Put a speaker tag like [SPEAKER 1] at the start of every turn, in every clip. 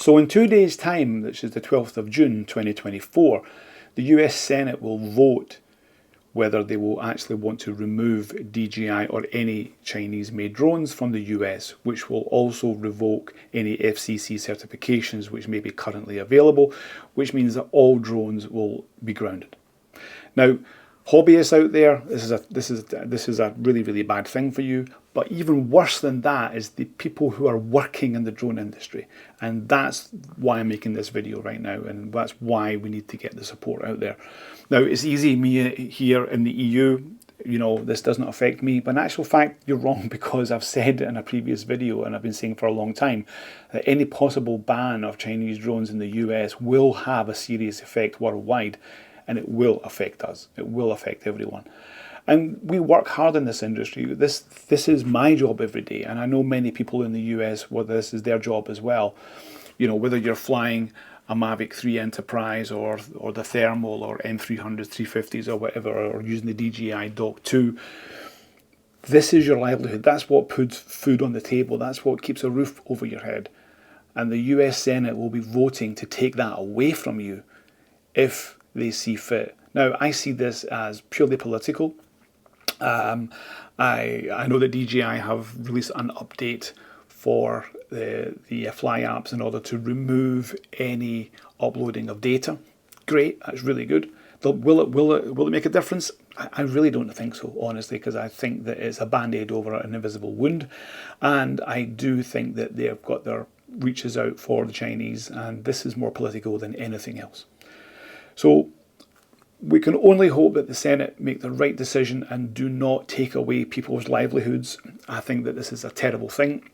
[SPEAKER 1] So in 2 days' time, which is the 12th of June 2024, the US Senate will vote whether they will actually want to remove DJI or any Chinese-made drones from the US, which will also revoke any FCC certifications which may be currently available, which means that all drones will be grounded. Now, hobbyists out there, this is a really, really bad thing for you. But even worse than that is the people who are working in the drone industry. And that's why I'm making this video right now. And that's why we need to get the support out there. Now, it's easy, me here in the EU, this doesn't affect me. But in actual fact, you're wrong, because I've said in a previous video, and I've been saying for a long time, that any possible ban of Chinese drones in the US will have a serious effect worldwide. And it will affect us. It will affect everyone. And we work hard in this industry. This is my job every day. And I know many people in the US, well, this is their job as well. Whether you're flying a Mavic 3 Enterprise or the Thermal or M300, 350s or whatever, or using the DJI Dock 2, this is your livelihood. That's what puts food on the table. That's what keeps a roof over your head. And the US Senate will be voting to take that away from you if they see fit. Now, I see this as purely political. I know that DJI have released an update for the Fly apps in order to remove any uploading of data. Great, that's really good. Will it make a difference? I really don't think so, honestly, because I think that it's a band-aid over an invisible wound, and I do think that they've got their reaches out for the Chinese, and this is more political than anything else. So we can only hope that the Senate make the right decision and do not take away people's livelihoods. I think that this is a terrible thing.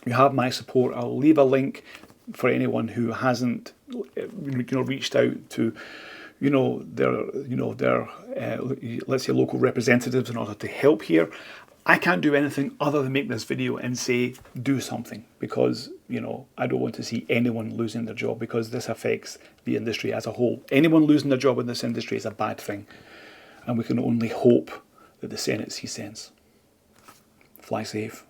[SPEAKER 1] You have my support. I'll leave a link for anyone who hasn't, reached out to, their let's say local representatives in order to help here. I can't do anything other than make this video and say, do something, because, I don't want to see anyone losing their job, because this affects the industry as a whole. Anyone losing their job in this industry is a bad thing. And we can only hope that the Senate sees sense. Fly safe.